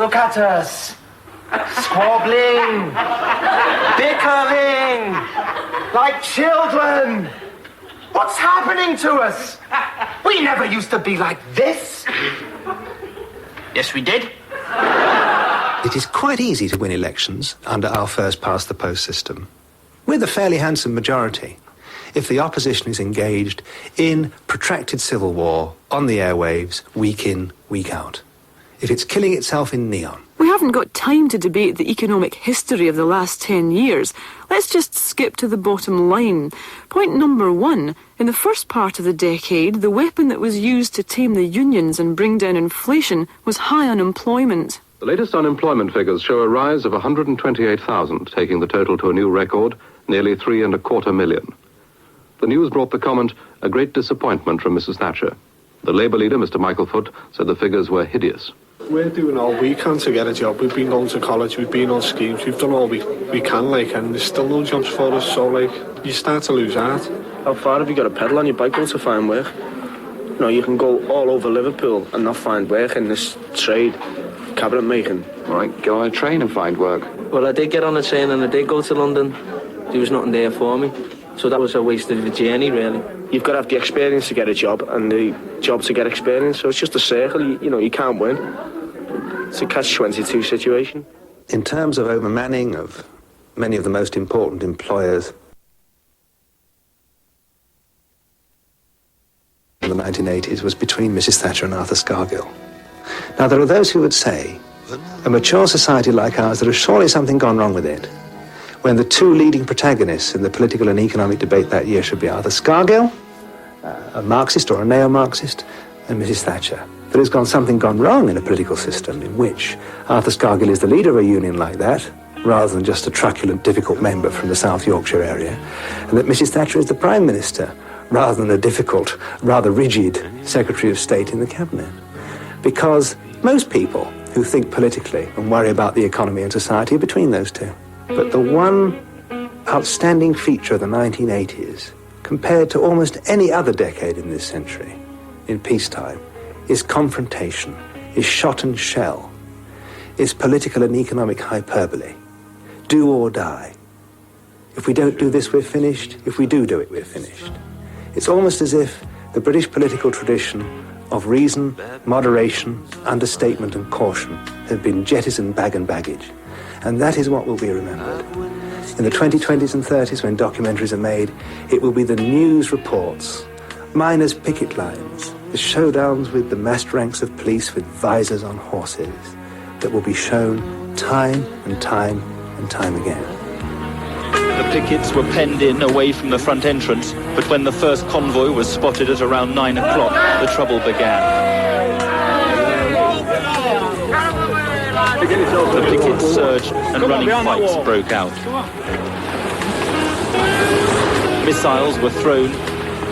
Look at us. Squabbling. Bickering. Like children. What's happening to us? We never used to be like this. Yes, we did. It is quite easy to win elections under our first-past-the-post system, with a fairly handsome majority, if the opposition is engaged in protracted civil war on the airwaves, week in, week out. If it's killing itself in neon. We haven't got time to debate the economic history of the last 10 years. Let's just skip to the bottom line. Point number one. In the first part of the decade, the weapon that was used to tame the unions and bring down inflation was high unemployment. The latest unemployment figures show a rise of 128,000, taking the total to a new record, nearly 3.25 million. The news brought the comment, a great disappointment from Mrs. Thatcher. The Labour leader, Mr. Michael Foot, said the figures were hideous. We're doing all we can to get a job. We've been going to college, we've been on schemes, we've done all we can, and there's still no jobs for us, so, you start to lose heart. How far have you got to pedal on your bicycle to find work? You can go all over Liverpool and not find work in this trade, cabinet making. All right, go on a train and find work. Well, I did get on a train and I did go to London. There was nothing there for me. So that was a waste of a journey, really. You've got to have the experience to get a job and the job to get experience. So it's just a circle. You can't win. It's a catch-22 situation. In terms of overmanning of many of the most important employers in the 1980s was between Mrs. Thatcher and Arthur Scargill. Now, there are those who would say, a mature society like ours, there has surely something gone wrong with it, when the two leading protagonists in the political and economic debate that year should be Arthur Scargill, a Marxist or a neo-Marxist, and Mrs. Thatcher. There has something gone wrong in a political system in which Arthur Scargill is the leader of a union like that, rather than just a truculent, difficult member from the South Yorkshire area, and that Mrs. Thatcher is the Prime Minister, rather than a difficult, rather rigid Secretary of State in the Cabinet. Because most people who think politically and worry about the economy and society are between those two. But the one outstanding feature of the 1980s, compared to almost any other decade in this century, in peacetime, is confrontation, is shot and shell, is political and economic hyperbole. Do or die. If we don't do this, we're finished. If we do it, we're finished. It's almost as if the British political tradition of reason, moderation, understatement and caution have been jettisoned bag and baggage. And that is what will be remembered. In the 2020s and 30s, when documentaries are made, it will be the news reports, miners' picket lines, the showdowns with the massed ranks of police with visors on horses that will be shown time and time and time again. The pickets were penned in away from the front entrance, but when the first convoy was spotted at around 9 o'clock, the trouble began. The pickets surged and running fights broke out. Missiles were thrown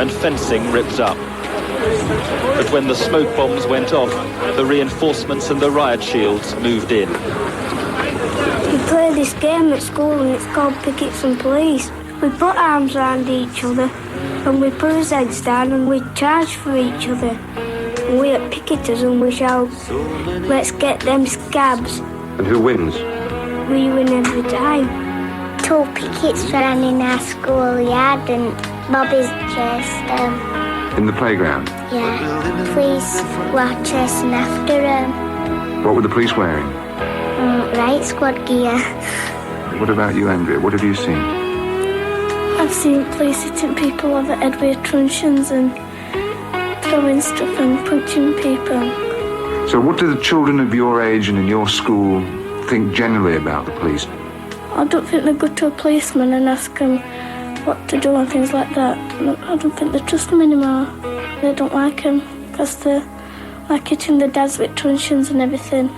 and fencing ripped up. But when the smoke bombs went off, the reinforcements and the riot shields moved in. We play this game at school and it's called Pickets and Police. We put arms around each other and we put our heads down and we charge for each other. And we are picketers and we shout, let's get them scabs. And who wins? We win every time. Two pickets ran in our schoolyard and Bobby's chased In the playground? Yeah. Police were chasing after them. What were the police wearing? Riot squad gear. What about you, Andrea? What have you seen? I've seen police hitting people over the head with truncheons and throwing stuff and punching people. So what do the children of your age and in your school think generally about the police? I don't think they go to a policeman and ask them what to do and things like that. I don't think they trust them anymore. They don't like them because they're like hitting the dads with truncheons and everything.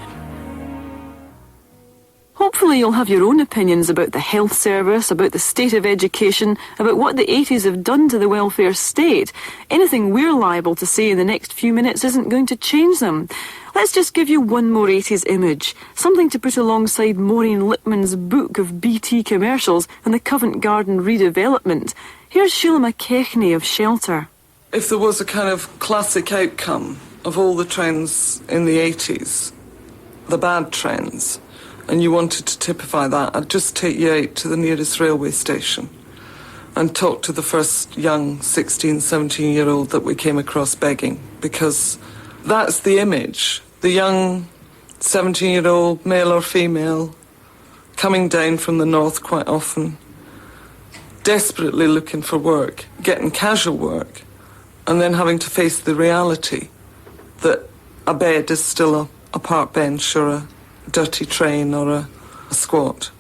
Hopefully you'll have your own opinions about the health service, about the state of education, about what the 80s have done to the welfare state. Anything we're liable to say in the next few minutes isn't going to change them. Let's just give you one more 80s image, something to put alongside Maureen Lipman's book of BT commercials and the Covent Garden redevelopment. Here's Sheila McKechnie of Shelter. If there was a kind of classic outcome of all the trends in the 80s, the bad trends and you wanted to typify that, I'd just take you out to the nearest railway station and talk to the first young 16, 17-year-old that we came across begging, because that's the image. The young 17-year-old, male or female, coming down from the north quite often, desperately looking for work, getting casual work, and then having to face the reality that a bed is still a park bench or a dirty train or a squat.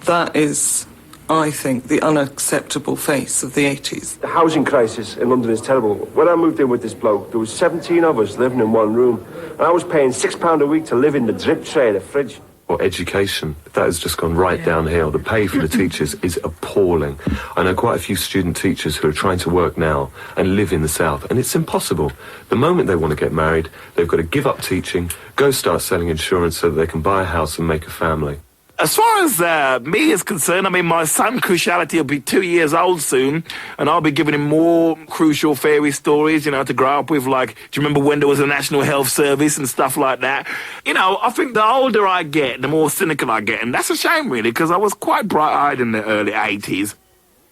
That is, I think, the unacceptable face of the 80s. The housing crisis in London is terrible. When I moved in with this bloke, there was 17 of us living in one room, and I was paying £6 a week to live in the drip tray of the fridge. Or education, that has just gone right downhill. The pay for the teachers is appalling. I know quite a few student teachers who are trying to work now and live in the south, and it's impossible. The moment they want to get married, they've got to give up teaching, go start selling insurance so that they can buy a house and make a family. As far as me is concerned, I mean, my son, Cruciality, will be 2 years old soon, and I'll be giving him more crucial fairy stories, you know, to grow up with, like, do you remember when there was a National Health Service and stuff like that? You know, I think the older I get, the more cynical I get, and that's a shame, really, because I was quite bright-eyed in the early 80s.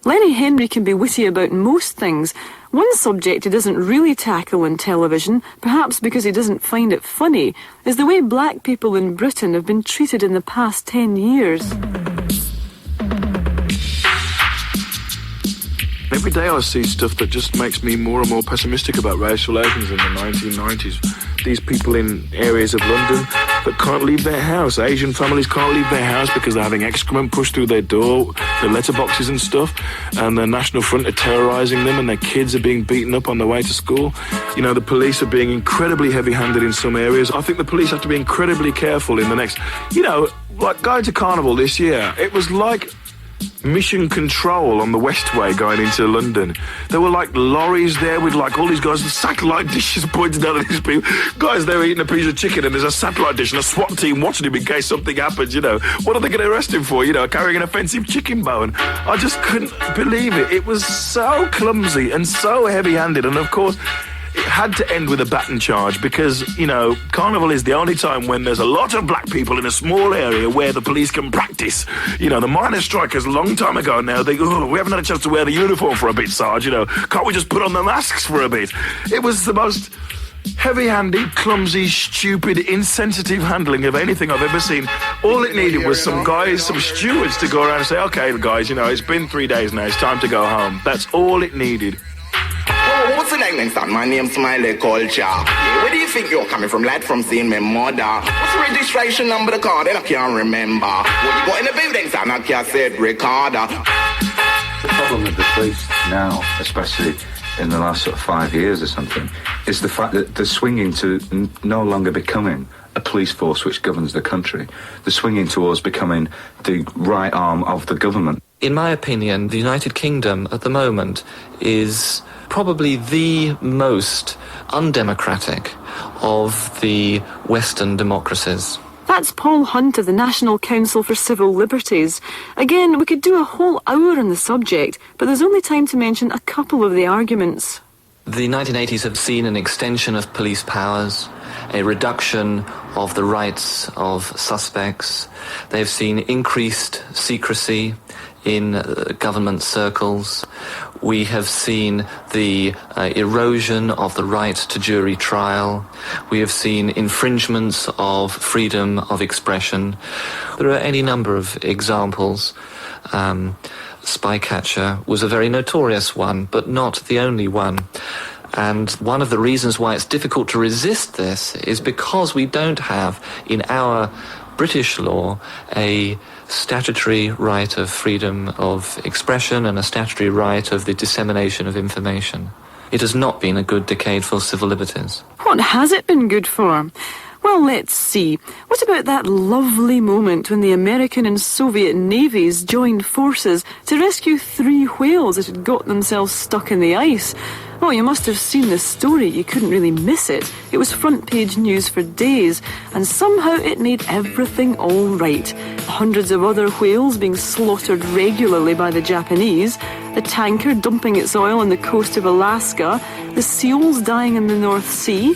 Lenny Henry can be witty about most things. One subject he doesn't really tackle in television, perhaps because he doesn't find it funny, is the way black people in Britain have been treated in the past 10 years. Every day I see stuff that just makes me more and more pessimistic about racial relations in the 1990s. These people in areas of London that can't leave their house. Asian families can't leave their house because they're having excrement pushed through their door, their letterboxes and stuff, and the National Front are terrorising them, and their kids are being beaten up on their way to school. You know, the police are being incredibly heavy-handed in some areas. I think the police have to be incredibly careful in the next... You know, like going to Carnival this year, it was like Mission Control on the Westway going into London. There were like lorries there with like all these guys with satellite dishes pointed out at these people. Guys, they're eating a piece of chicken and there's a satellite dish and a SWAT team watching him in case something happens, you know. What are they going to arrest him for? You know, carrying an offensive chicken bone. I just couldn't believe it. It was so clumsy and so heavy-handed, and of course it had to end with a baton charge because, you know, Carnival is the only time when there's a lot of black people in a small area where the police can practice. You know, the miners' strikers a long time ago now, we haven't had a chance to wear the uniform for a bit, Sarge, you know. Can't we just put on the masks for a bit? It was the most heavy-handed, clumsy, stupid, insensitive handling of anything I've ever seen. All it needed was some guys, some stewards to go around and say, OK, guys, you know, it's been 3 days now, it's time to go home. That's all it needed. Oh, what's the name, son? My name's Smiley Culture. Yeah, where do you think you're coming from, lad? From seeing my mother. What's the registration number of the car? Then I can't remember. What you got in the building, son? I can't say it, Ricardo. The problem with the police now, especially in the last sort of 5 years or something, is the fact that they're swinging to no longer becoming a police force which governs the country. They're swinging towards becoming the right arm of the government. In my opinion, the United Kingdom at the moment is probably the most undemocratic of the Western democracies. That's Paul Hunt of the National Council for Civil Liberties. Again, we could do a whole hour on the subject, but there's only time to mention a couple of the arguments. The 1980s have seen an extension of police powers, a reduction of the rights of suspects. They've seen increased secrecy in government circles. We have seen the erosion of the right to jury trial. We have seen infringements of freedom of expression. There are any number of examples. Spycatcher was a very notorious one, but not the only one. And one of the reasons why it's difficult to resist this is because we don't have, in our British law, a statutory right of freedom of expression and a statutory right of the dissemination of information. It has not been a good decade for civil liberties. What has it been good for? Well, let's see. What about that lovely moment when the American and Soviet navies joined forces to rescue 3 whales that had got themselves stuck in the ice? Oh, you must have seen this story. You couldn't really miss it. It was front page news for days, and somehow it made everything all right. Hundreds of other whales being slaughtered regularly by the Japanese, the tanker dumping its oil on the coast of Alaska, the seals dying in the North Sea,